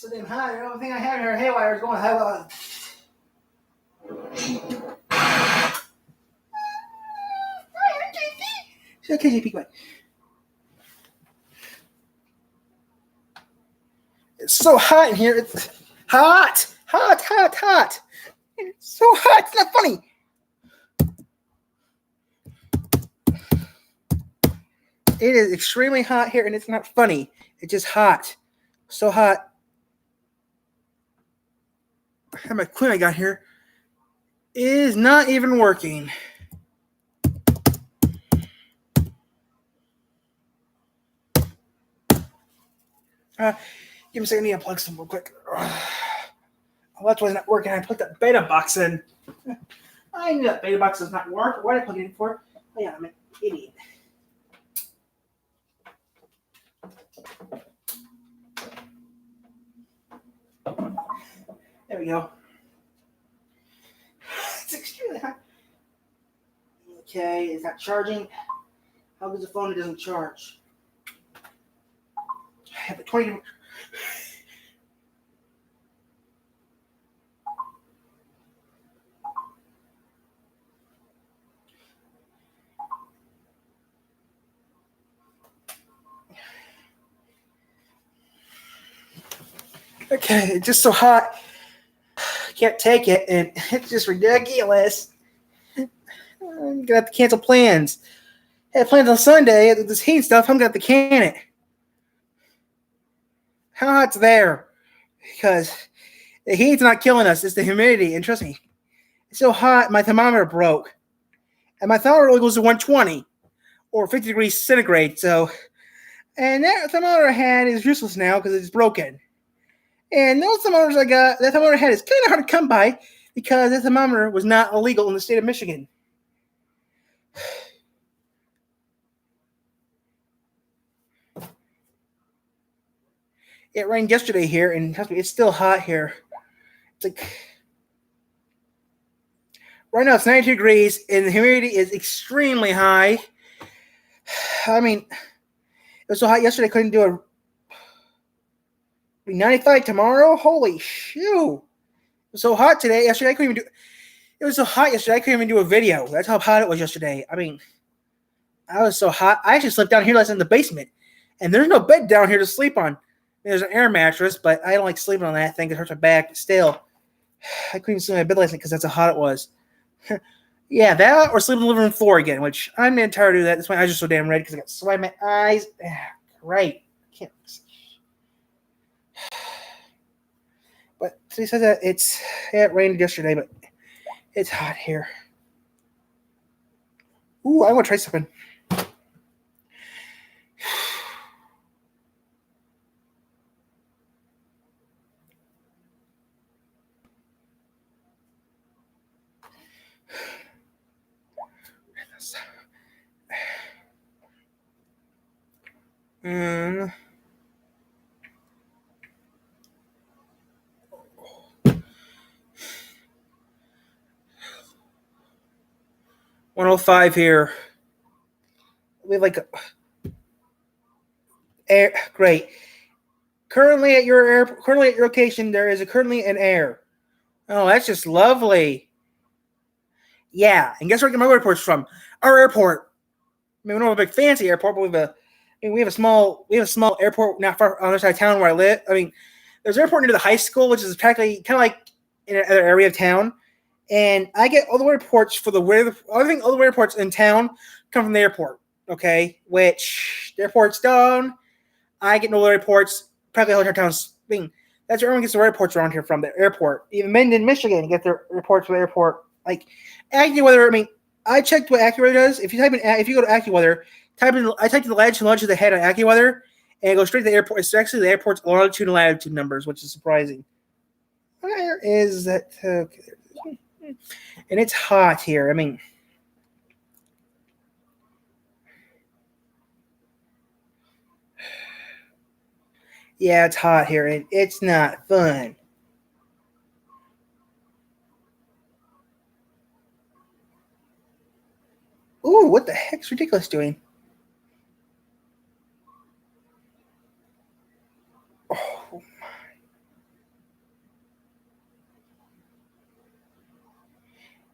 so damn high. The only thing I have here, haywire, is going high. Okay, JP, quiet. It's so hot in here. It's hot. It's so hot. It's not funny. It is extremely hot here, and it's not funny. It's just hot. So hot. How much clean I got here is not even working. Give me a second. I need to unplug some real quick. Oh, that's why it's not working. I plugged that beta box in. I knew that beta box does not work. Why did I plug it in for? Oh, yeah, I'm an idiot. There we go. It's extremely hot. Okay, it's not charging. How does the phone? It doesn't charge. I have a 20. Okay, it's just so hot. I can't take it, and it's just ridiculous. I'm gonna have to cancel plans. I had plans on Sunday. This heat stuff, I'm gonna have to can it. How hot's there? Because the heat's not killing us. It's the humidity, and trust me, it's so hot. My thermometer broke, and my thermometer only goes to 120 or 50 degrees centigrade. So, and that thermometer I had is useless now because it's broken. And those thermometers I got, that thermometer I had is kind of hard to come by because that thermometer was not illegal in the state of Michigan. It rained yesterday here, and trust me, it's still hot here. It's like right now it's 92 degrees, and the humidity is extremely high. I mean, it was so hot yesterday I couldn't do a 95 tomorrow. Holy shoo! It was so hot today. Yesterday I couldn't even do. It was so hot yesterday I couldn't even do a video. That's how hot it was yesterday. I mean, I was so hot. I actually slept down here last night in the basement, and there's no bed down here to sleep on. There's an air mattress, but I don't like sleeping on that thing. It hurts my back. But still, I couldn't even sleep on my bed last night because that's how hot it was. Yeah, that or sleep on the living room floor again, which I'm not tired of that. That's why I was just so damn red because I got sweat in my eyes. Right. Can't. But he says that it rained yesterday, but it's hot here. Ooh, I want to try something. Mm. $105 here. We have like air. Great. Currently at your location, there is currently an air. Oh, that's just lovely. Yeah, and guess where I get my airport's from? Our airport. I mean, we don't have a big fancy airport, but we have a small airport not far on the other side of town where I live. I mean, there's an airport near the high school, which is practically kind of like in another area of town. And I get all the airports for all the airports in town come from the airport. Okay, which the airport's down. I get no airports. Practically all the towns. I mean, that's where everyone gets their airports around here from. The airport. Even Minden, Michigan, get their reports from the airport. Like AccuWeather. I mean, I checked what AccuWeather does. If you go to AccuWeather, I typed the latitude and longitude they had on AccuWeather, and it goes straight to the airport. It's actually the airport's longitude and latitude numbers, which is surprising. Where is that? Okay. And it's hot here. I mean, yeah, it's hot here, and it's not fun. Ooh, what the heck's Ridiculous doing? Oh,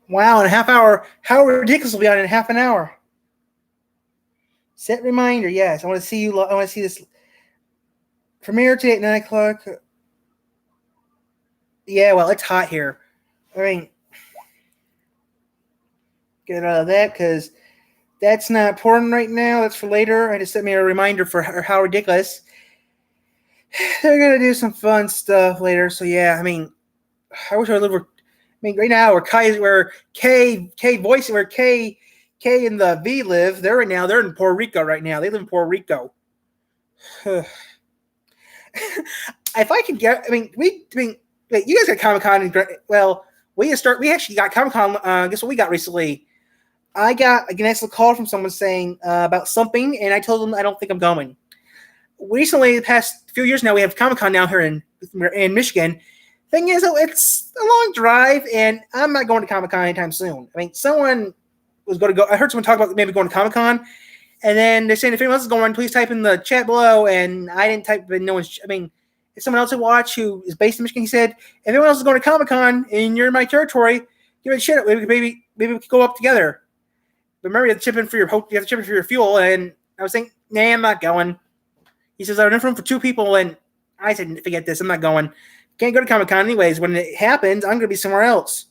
Wow, in a half hour. How ridiculous will be on in half an hour. Set reminder. Yes, I want to see you. I want to see this premiere today at 9 o'clock. Yeah, well, it's hot here. I mean, get out of that because that's not important right now. That's for later. I just set me a reminder for how ridiculous. They're gonna do some fun stuff later. So yeah, I mean, I wish I lived where. I mean, right now where K voice where K and the V live. They're right now. They're in Puerto Rico right now. They live in Puerto Rico. If I could get, I mean, you guys got Comic-Con. Well, we actually got Comic-Con. Guess what we got recently? I got a nice little call from someone saying about something, and I told them I don't think I'm going. Recently, the past few years now, we have Comic-Con now here in Michigan. Thing is, though, it's a long drive, and I'm not going to Comic-Con anytime soon. I mean, someone was going to go. I heard someone talk about maybe going to Comic-Con, and then they're saying if anyone else is going, please type in the chat below. And I didn't type, but no one's. I mean, if someone else to watch who is based in Michigan, he said, if anyone else is going to Comic-Con and you're in my territory, give it a shit. Maybe we could go up together. But remember, you have to chip in for your fuel. And I was saying, nah, I'm not going. He says, I have enough room for 2 people, and I said, forget this, I'm not going. Can't go to Comic-Con anyways. When it happens, I'm going to be somewhere else.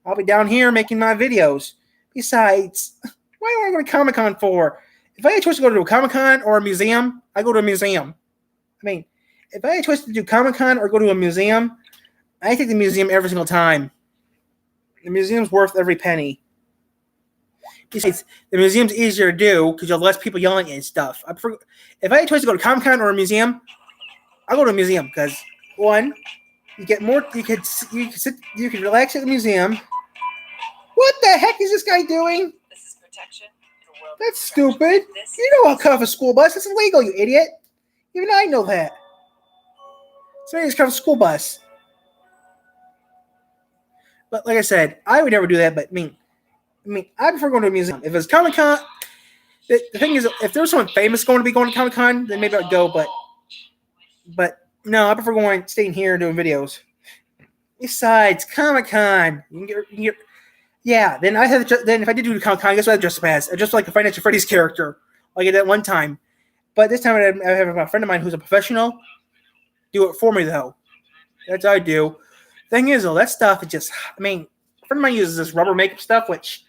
I'll be down here making my videos. Besides, why do I go to Comic-Con for? If I had a choice to go to a Comic-Con or a museum, I go to a museum. I mean, if I had a choice to do Comic-Con or go to a museum, I take the museum every single time. The museum's worth every penny. Besides, the museum's easier to do because you have less people yelling at you and stuff. If I had a choice to go to Comic-Con or a museum, I'll go to a museum because, one, you get more. You could relax at the museum. What the heck is this guy doing? This is protection. That's stupid. You know I'll cut off a school bus. It's illegal, you idiot. Even I know that. So just cut off a school bus. But like I said, I would never do that. But I mean, I prefer going to a museum. If it's Comic-Con, the thing is, if there was someone famous going to Comic-Con, then maybe I'd go. But no, I prefer staying here and doing videos. Besides, Comic-Con, you can get yeah. Then if I did do Comic-Con, I guess I'd dress up as just like a Five Nights at Freddy's character, like I did that one time. But this time I have a friend of mine who's a professional do it for me though. That's what I do. Thing is though, that stuff is just. I mean, a friend of mine uses this rubber makeup stuff, which.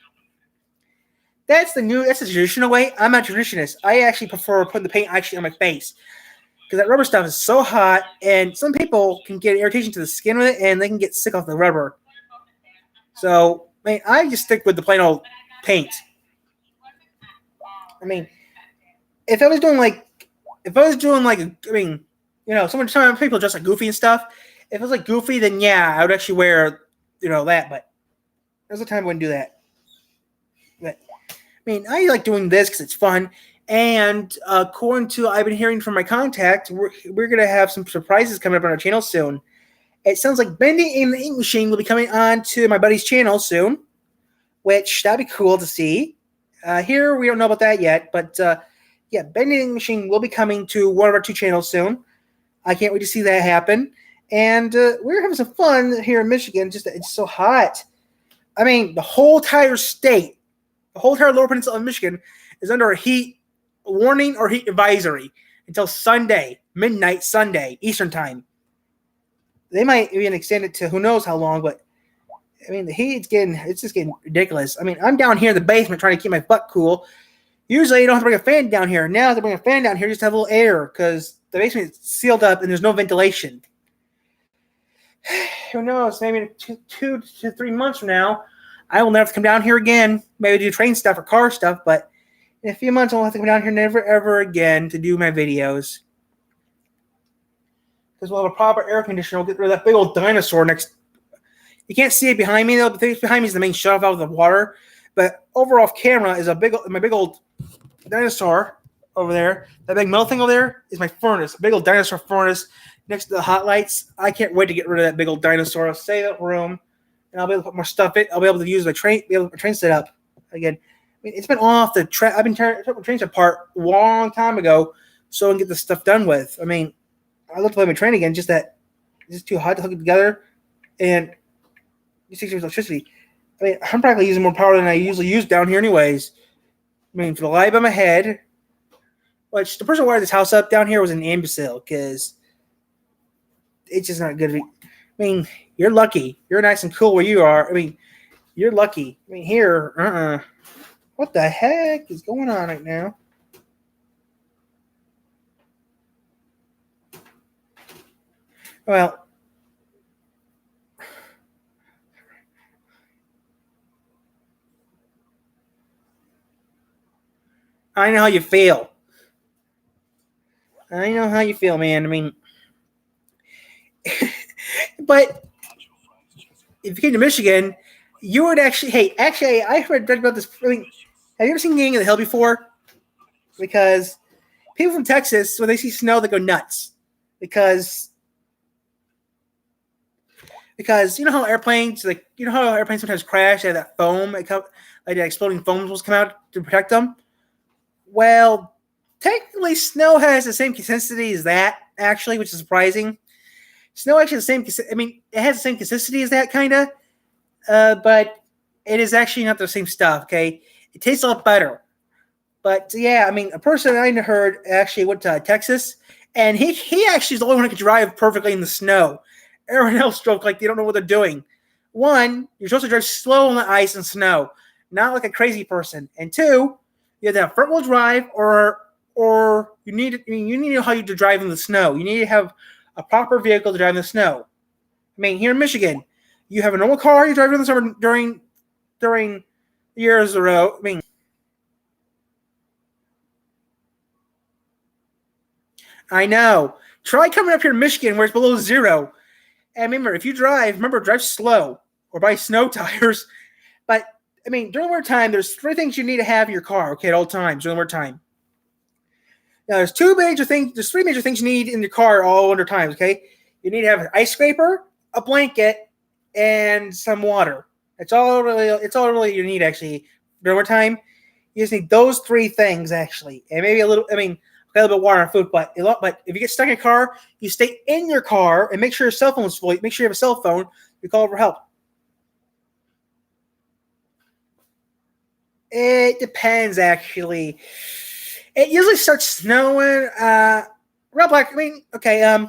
That's the traditional way. I'm not a traditionalist. I actually prefer putting the paint actually on my face. Because that rubber stuff is so hot, and some people can get irritation to the skin with it, and they can get sick off the rubber. So, I mean, I just stick with the plain old paint. I mean, if I was doing some people dress like Goofy and stuff. If it was like Goofy, then yeah, I would actually wear, that. But there's a time I wouldn't do that. But I mean, I like doing this because it's fun. And according to I've been hearing from my contact, we're going to have some surprises coming up on our channel soon. It sounds like Bendy and the Ink Machine will be coming on to my buddy's channel soon, which that'd be cool to see. Here, we don't know about that yet, but yeah, Bendy and the Ink Machine will be coming to one of our 2 channels soon. I can't wait to see that happen. And we're having some fun here in Michigan. It's so hot. I mean, the whole entire state, the whole entire Lower Peninsula of Michigan is under a heat warning or heat advisory until Sunday, midnight Sunday, Eastern time. They might even extend it to who knows how long, but I mean, the heat's just getting ridiculous. I mean, I'm down here in the basement trying to keep my butt cool. Usually you don't have to bring a fan down here. Now I have to bring a fan down here just to have a little air because the basement is sealed up and there's no ventilation. Who knows? Maybe in 2 to 3 months from now, I will never have to come down here again. Maybe do train stuff or car stuff, but in a few months, I won't have to come down here never, ever again to do my videos. Because we'll have a proper air conditioner. We'll get rid of that big old dinosaur next. You can't see it behind me, though. The thing behind me is the main shut-off out of the water. But over off camera is my big old dinosaur over there. That big metal thing over there is my furnace. A big old dinosaur furnace next to the hot lights. I can't wait to get rid of that big old dinosaur. I'll save that room, and I'll be able to put more stuff in. I'll be able to use my train set up again. I mean, it's been off the track. I've been tearing the trains apart a long time ago so I can get this stuff done with. I mean, I love to play my train again, just that it's just too hot to hook it together. And it takes electricity. I mean, I'm practically using more power than I usually use down here, anyways. I mean, for the light above my head, which the person who wired this house up down here was an imbecile because it's just not good. I mean, you're lucky. You're nice and cool where you are. I mean, you're lucky. I mean, here, What the heck is going on right now? Well, I know how you feel. I know how you feel, man. I mean, but if you came to Michigan, you would actually. Hey, actually, I heard about this. I mean, have you ever seen King of the Hill before? Because people from Texas, when they see snow, they go nuts. Because you know how airplanes sometimes crash. They have that foam, like that exploding foam will come out to protect them. Well, technically, snow has the same consistency as that, actually, which is surprising. Snow actually has the same. I mean, it has the same consistency as that, kind of, but it is actually not the same stuff. Okay, it tastes a lot better. But yeah, I mean, a person I heard actually went to Texas, and he actually is the only one who could drive perfectly in the snow. Everyone else drove like they don't know what they're doing. One, you're supposed to drive slow on the ice and snow, not like a crazy person. And two, you have to have front wheel drive, or you need to know how you to drive in the snow. You need to have a proper vehicle to drive in the snow. I mean, here in Michigan, you have a normal car you drive in the summer during years ago. I mean, I know. Try coming up here in Michigan where it's below zero. And remember, if you drive, drive slow or buy snow tires. But I mean, during winter time, there's three things you need to have in your car, okay, at all times during winter time. Now, there's three major things you need in your car all winter times, okay? You need to have an ice scraper, a blanket, and some water. It's all really you need, actually, during winter time. You just need those three things, actually. And maybe a little bit of water and food, but if you get stuck in a car, you stay in your car and make sure your cell phone is full. Make sure you have a cell phone. You call for help. It depends, actually. It usually starts snowing. Real black. I mean, okay.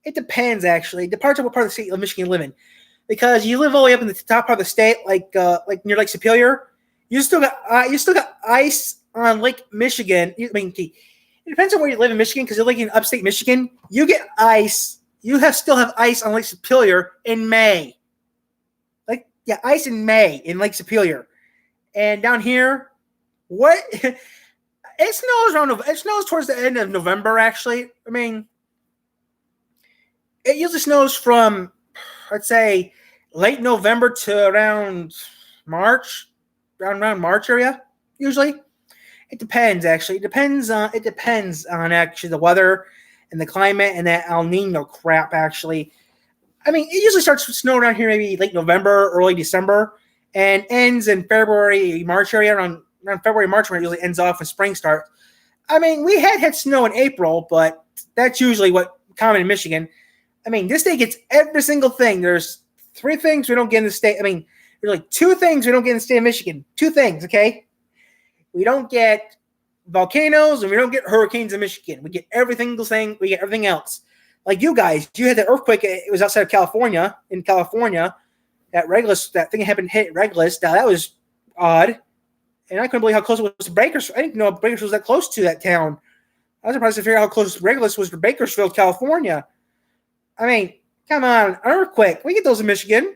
It depends, actually. It depends on what part of the state of Michigan you live in, because you live all the way up in the top part of the state, like near Lake Superior. You still got ice on Lake Michigan. It depends on where you live in Michigan, because you're like in upstate Michigan. You get ice. You still have ice on Lake Superior in May. Ice in May in Lake Superior. And down here, what? It snows towards the end of November, actually. I mean, it usually snows from, let's say, late November to around March, around March area, usually. It depends, actually. It depends on actually the weather and the climate and that El Nino crap, actually. I mean, it usually starts to snow around here maybe late November, early December, and ends in February, March area, around February, March, when it usually ends off when spring starts. I mean, we had snow in April, but that's usually what common in Michigan. I mean, this state gets every single thing. There's three things we don't get in the state. I mean, there's like two things we don't get in the state of Michigan. Two things, okay? We don't get volcanoes and we don't get hurricanes in Michigan. We get everything. We get everything else. Like you guys, you had the earthquake. It was outside of California. In California, that thing happened hit Regulus. Now that was odd, and I couldn't believe how close it was to Bakersfield. I didn't know Bakersfield was that close to that town. I was surprised to figure out how close Regulus was to Bakersfield, California. I mean, come on, an earthquake. We get those in Michigan.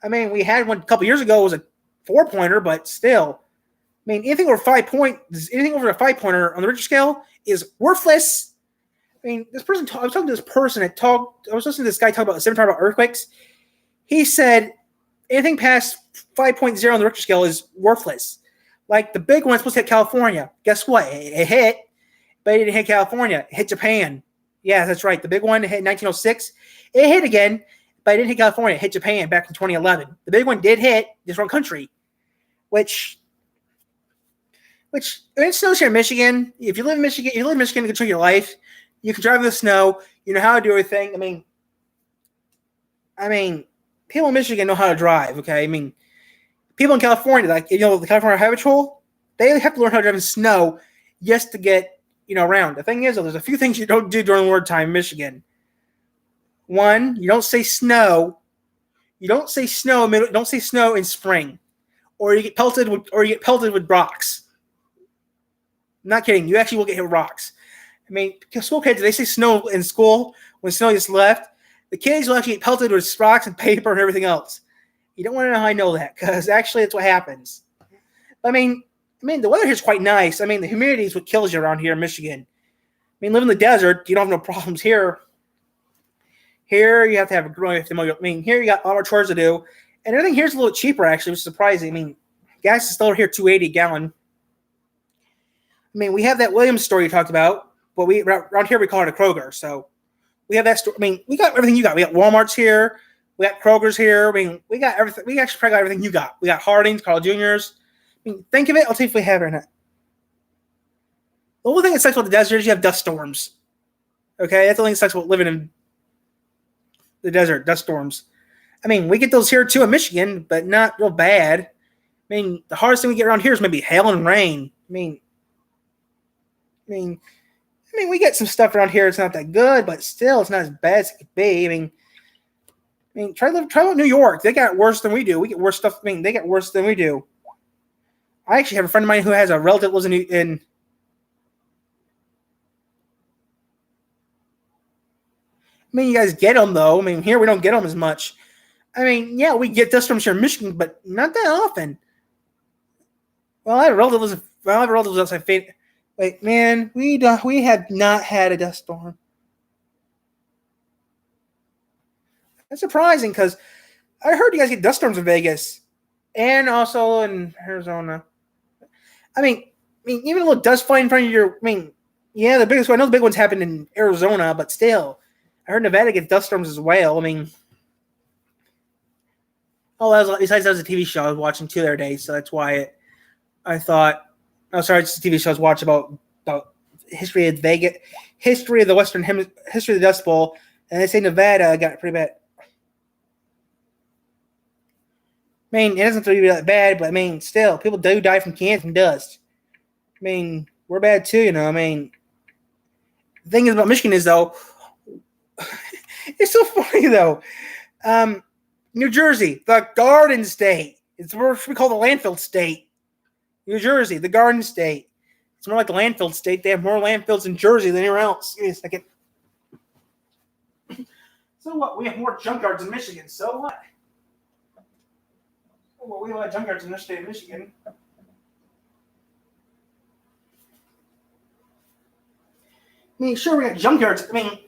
I mean, we had one a couple years ago. It was a 4-pointer, but still. I mean, anything over a 5-pointer on the Richter scale is worthless. I mean, I was talking to this person I was listening to this guy talk about earthquakes. He said anything past 5.0 on the Richter scale is worthless. Like the big one supposed to hit California. Guess what? It hit, but it didn't hit California. It hit Japan. Yeah, that's right. The big one hit in 1906. It hit again, but it didn't hit California. It hit Japan back in 2011. The big one did hit this one country, which it snows here in Michigan. If you live in Michigan, you can control your life. You can drive in the snow. You know how to do everything. I mean, people in Michigan know how to drive. Okay, I mean, people in California, like the California Highway Patrol, they have to learn how to drive in snow just to get around. The thing is, though, there's a few things you don't do during wartime in Michigan. One, you don't say snow. You don't say snow. Don't say snow in spring, or you get pelted with rocks. I'm not kidding. You actually will get hit with rocks. I mean, school kids, they say snow in school when snow is left. The kids will actually get pelted with rocks and paper and everything else. You don't want to know how I know that, because actually it's what happens. I mean, the weather here is quite nice. I mean, the humidity is what kills you around here in Michigan. I mean, living in the desert, you don't have no problems here. Here, you have to have a growing. I mean, here you got a lot more chores to do, and everything here's a little cheaper actually, which is surprising. I mean, gas is still here $2.80 a gallon. I mean, we have that Williams store you talked about, but around here we call it a Kroger. So we have that store. I mean, we got everything you got. We got Walmart's here. We got Kroger's here. I mean, we got everything. We actually probably got everything you got. We got Harding's, Carl Jr.'s. I mean, think of it. I'll tell you if we have it or not. The only thing that sucks about the desert is you have dust storms. Okay, that's the only thing that sucks about living in the desert, dust storms. I mean, we get those here too in Michigan, but not real bad. I mean, the hardest thing we get around here is maybe hail and rain. I mean, we get some stuff around here. It's not that good, but still, it's not as bad as it could be. I mean, try out New York. They got it worse than we do. We get worse stuff. I mean, they get worse than we do. I actually have a friend of mine who has a relative lives in. I mean, you guys get them though. I mean, here we don't get them as much. I mean, yeah, we get dust storms here in Michigan, but not that often. Well, I have relatives outside Fate. Wait, man, we have not had a dust storm. That's surprising because I heard you guys get dust storms in Vegas and also in Arizona. I mean, even a little dust flying in front of your. I mean, yeah, I know the big ones happen in Arizona, but still, I heard Nevada gets dust storms as well. I mean, besides that was a TV show I was watching too the other day, so that's why I thought. Oh, sorry, it's a TV show I was watching about history of Vegas, history of the Western history of the Dust Bowl, and they say Nevada got it pretty bad. I mean, it doesn't have to be that bad, but I mean, still, people do die from cans and dust. I mean, we're bad too, I mean, the thing is about Michigan is though, it's so funny though. New Jersey, the Garden State. It's what we call the landfill state. New Jersey, the Garden State. It's more like the landfill state. They have more landfills in Jersey than anywhere else. Give me a second. So what? We have more junkyards in Michigan. So what? Well, we have a lot of junkyards in the state of Michigan. I mean, sure, we got junkyards. I mean,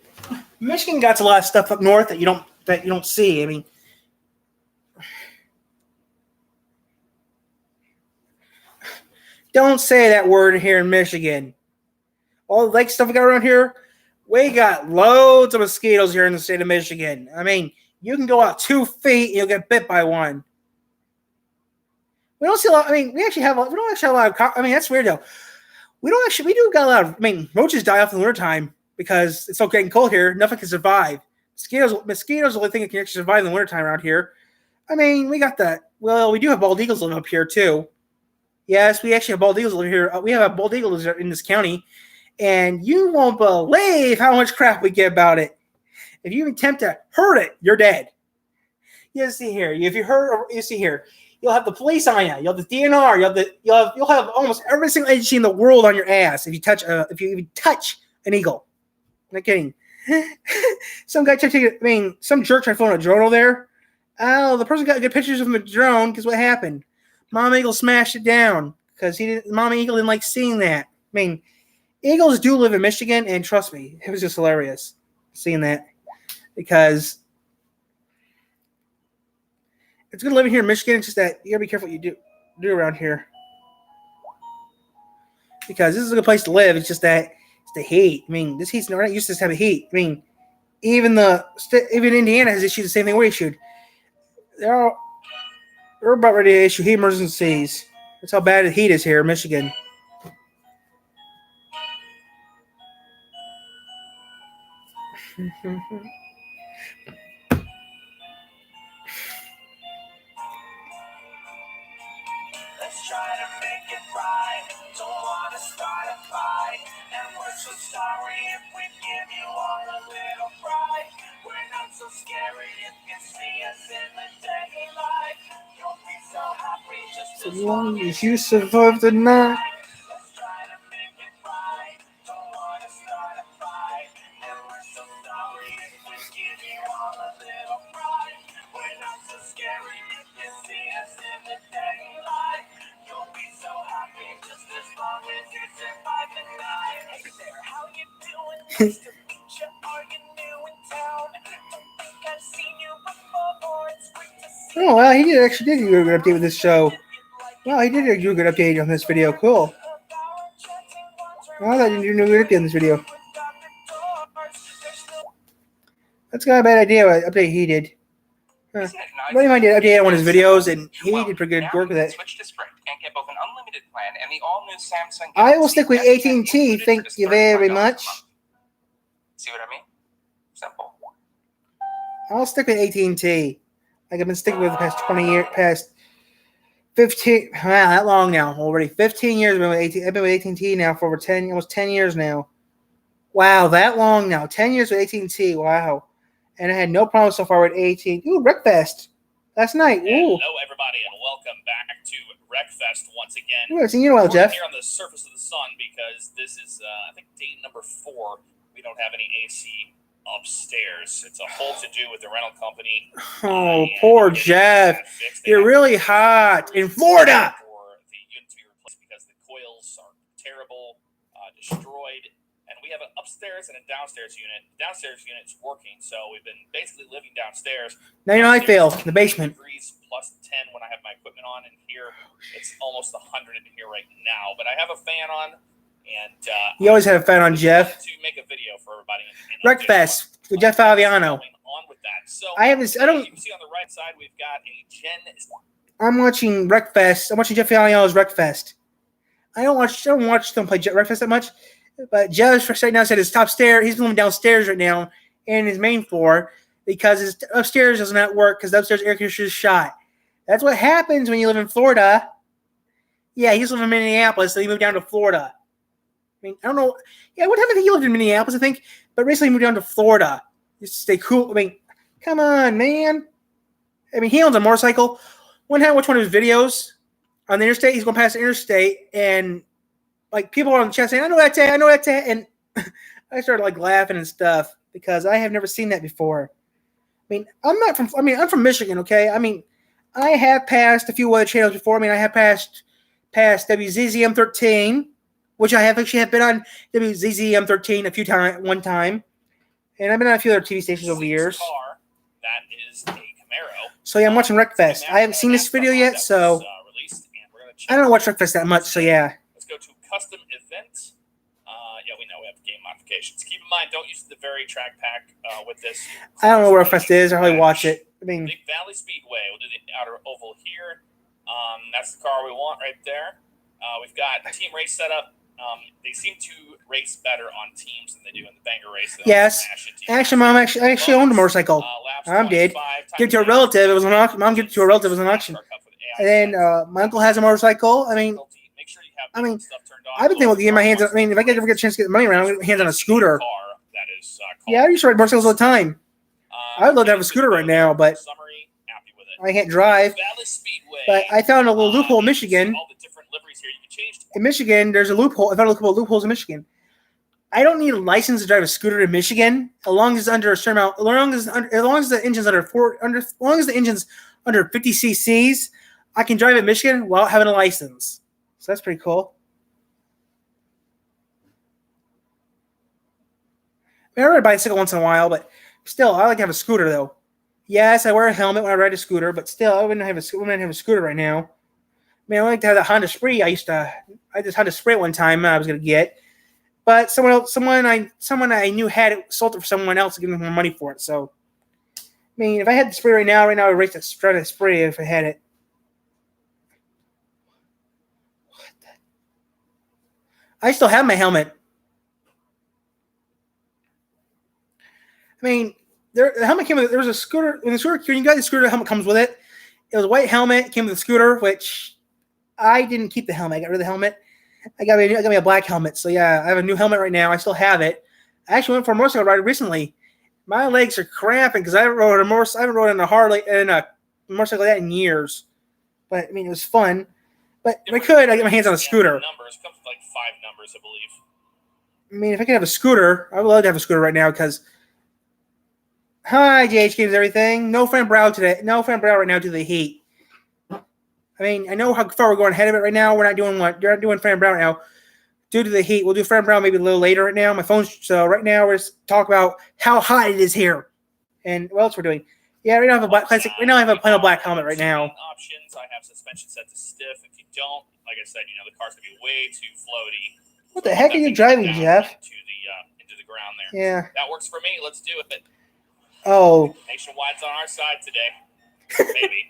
Michigan got a lot of stuff up north that you don't see. I mean, don't say that word here in Michigan. All the lake stuff we got around here, we got loads of mosquitoes here in the state of Michigan. I mean, you can go out 2 feet and you'll get bit by one. We don't see a lot. I mean, we don't actually have a lot of. I mean, that's weird though. We do got a lot of. I mean, roaches die off in the wintertime because it's so getting cold here. Nothing can survive. Mosquitoes are the only thing that can actually survive in the wintertime around here. I mean, we got that. Well, we do have bald eagles living up here too. Yes, we actually have bald eagles living here. We have a bald eagle in this county, and you won't believe how much crap we get about it. If you attempt to hurt it, you're dead. You see here. If you hurt, you see here. You'll have the police on you. You'll have the DNR. You'll have almost every single agency in the world on your ass if you touch even touch an eagle. I'm not kidding. Some guy tried to take. I mean, some jerk tried to phone a drone over there. Oh, the person got good pictures of the drone because what happened? Mom Eagle smashed it down because Mom Eagle didn't like seeing that. I mean, eagles do live in Michigan, and trust me, it was just hilarious seeing that because it's good living here in Michigan. It's just that you gotta be careful what you do around here because this is a good place to live. It's just that it's the heat. I mean, this heat's not used to this type of heat. I mean, even Indiana has issued the same thing we issued. They're about ready to issue heat emergencies. That's how bad the heat is here in Michigan. make it right. Don't wanna start a fight. And we're so sorry if we give you all a little fright. We're not so scary if you see us in the daylight. You'll be so happy just as long as you survive the night. let's try to make it right. Don't wanna start a fight. And we're so sorry if we give you all a little fright. We're not so scary if you see us in the daylight. You'll be so happy just as long as you survive the night. Hey there, how you doing? Nice to meet you. Are you new in town? Don't think I've seen you before. It's great to see you. Oh, well, he actually did do a good update with this show. Well, he did do a good update on this video. Cool. Well, I didn't do a good update on this video. That's kind of a bad idea, what update he did. Huh. Buddy of mine did update on one of his videos, and he did pretty good work with it. Switch to Sprint and get both an unlimited plan and the all-new Samsung. I will stick with AT&T. Thank you very much. See what I mean? Simple. I'll stick with AT&T. Like I've been sticking with the past 20 years, past 15. Wow, that long now already. 15 years I've been with AT&T. I've been with AT&T now for over 10, almost 10 years now. Wow, that long now. 10 years with AT&T. Wow. And I had no problem so far with AT&T. Ooh, Wreckfest. Last night. Ooh. Hello, everybody, and welcome back to Wreckfest once again. Ooh, I've seen you in a while, We're Jeff. here on the surface of the sun because this is, I think, date number 4. We don't have any AC upstairs. It's a whole to-do with the rental company. Oh, And poor getting Jeff. that fixed. They You're have really to hot in Florida. for the unit to be replaced because the coils are terrible, destroyed. And we have an upstairs and a downstairs unit. The downstairs unit's working, so we've been basically living downstairs. Now you know I feel Downstairs in the basement. Degrees plus 10 when I have my equipment on, and here it's almost 100 in here right now. But I have a fan on, and You always had a fan on, Jeff. to make a video for everybody. Wreckfest with Jeff Faviano. Going on with that. So I have this. I don't. you can see on the right side we've got a Gen. I'm watching Wreckfest. I'm watching Jeff Faviano's Wreckfest. I don't watch them play Wreckfest that much. But Jeff right now said his top stair. He's living downstairs right now in his main floor because his upstairs does not work because the upstairs air conditioner is shot. That's what happens when you live in Florida. Yeah, he's living in Minneapolis, so he moved down to Florida. I mean, I don't know. Yeah, what time did he lived in Minneapolis, I think? But recently he moved down to Florida just to stay cool. I mean, come on, man. I mean, he owns a motorcycle. One time I watched one of his videos on the interstate. He's going past the interstate, and like people are on the chat saying, I know that, and I started like laughing and stuff because I have never seen that before. I mean, I'm from Michigan, okay? I mean, I have passed a few other channels before. I mean, I have passed WZZM13, which I have been on WZZM13 one time. And I've been on a few other TV stations over the years. That is a Camaro. So yeah, I'm watching Wreckfest. I haven't seen this video yet, so I don't watch Wreckfest that much, so yeah. Let's go to custom event. Yeah, we know we have game modifications. Keep in mind, don't use the very track pack with this. I don't know where Wreckfest is. I hardly watch it. I mean, Big Valley Speedway. We'll do the outer oval here. That's the car we want right there. We've got team race setup. They seem to race better on teams than they do in the banger race. Yes. Actually, Mom, I actually owned a motorcycle. Mom did. Give it to a relative. It was an auction. Mom gave it to a relative. It was an auction. And then my uncle has a motorcycle. I mean, I've been thinking about getting my hands on. I mean, if I ever get a chance to get money around, I'll get my hands on a scooter. Yeah, I used to ride motorcycles all the time. I would love to have a scooter right now, but I can't drive. But I found a little loophole in Michigan. In Michigan, there's a loophole. I found a couple of loopholes in Michigan. I don't need a license to drive a scooter in Michigan, as long as it's under a certain amount. As long as the engine's under 50 cc's, I can drive in Michigan without having a license. So that's pretty cool. I ride a bicycle once in a while, but still, I like to have a scooter though. Yes, I wear a helmet when I ride a scooter, but still, I wouldn't have a scooter right now. I mean, I like to have the Honda Spree. I just Honda Spree one time I was gonna get, but someone I knew had it, sold it for someone else to give me more money for it. So, I mean, if I had the Spree right now, I'd race that Spree if I had it. I still have my helmet. I mean, the helmet came with it. There was a scooter. When the scooter, when you got the scooter, the helmet comes with it. It was a white helmet. It came with a scooter, which I didn't keep the helmet. I got rid of the helmet. I got me a black helmet. So yeah, I have a new helmet right now. I still have it. I actually went for a motorcycle ride recently. My legs are cramping because I haven't rode in a Harley and a motorcycle like that in years. But I mean, it was fun. But if I could, I get my hands on a scooter. Numbers comes with like 5 numbers, I believe. I mean, if I could have a scooter, I would love to have a scooter right now because. Hi, JH Games, everything. No Fran Brow today. No Fran Brow right now due to the heat. I mean, I know how far we're going ahead of it right now. We're not doing Fran Brow right now due to the heat. We'll do Fran Brow maybe a little later right now. My phone's so right now we're just talk about how hot it is here and what else we're doing. Yeah, right now I have a black classic. Right now I have a plain old black helmet right now. Options. I have suspension set to stiff. If you don't, like I said, the car's gonna be way too floaty. What the heck are you driving, Jeff? Into the ground there. Yeah. That works for me. Let's do it. Oh. Nationwide's on our side today. Maybe.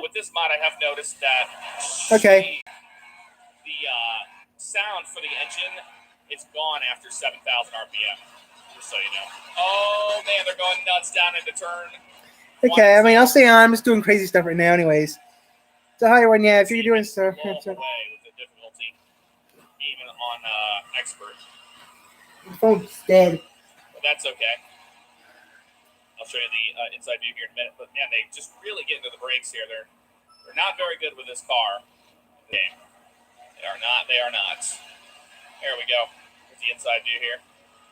With this mod, I have noticed that okay. The sound for the engine is gone after 7,000 RPM. Just so you know. Oh man, they're going nuts down into turn. Okay, I mean I'll stay on. I'm just doing crazy stuff right now, anyways. So hi everyone. Yeah, if you're doing stuff. Away with the difficulty, even on expert. The phone's dead. But that's okay. I'll show you the inside view here in a minute. But man, they just really get into the brakes here. They're not very good with this car. Okay. They are not. There we go. Here's the inside view here.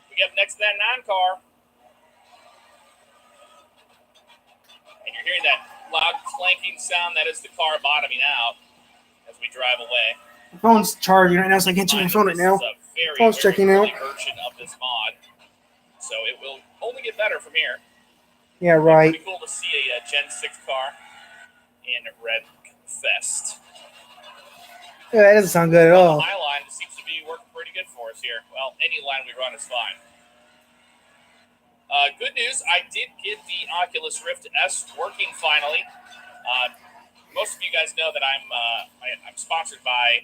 We get next to that 9 car. And you're hearing that loud clanking sound. That is the car bottoming out as we drive away. My phone's charging right now, so I can't check my phone right now. Phone's checking out. Version of this mod. So it will only get better from here. Yeah, right. Pretty cool to see a Gen 6 car in Red Fest. Yeah, that doesn't sound good at all. The Highline seems to be working pretty good for us here. Well, any line we run is fine. Good news, I did get the Oculus Rift S working finally. Most of you guys know that I'm sponsored by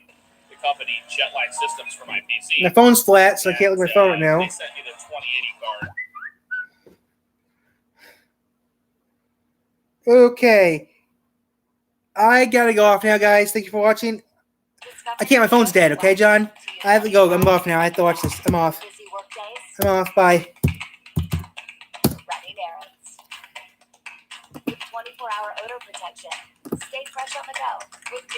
the company Jetline Systems for my PC. My phone's flat, so I can't look at my phone right now. They sent me the 2080 card. Okay. I gotta go off now, guys. Thank you for watching. I can't. My phone's dead. Okay, John? I have to go. I'm off now. I have to watch this. I'm off. I'm off. Bye. Running errands. With 24-hour odor protection. Stay fresh on the go with new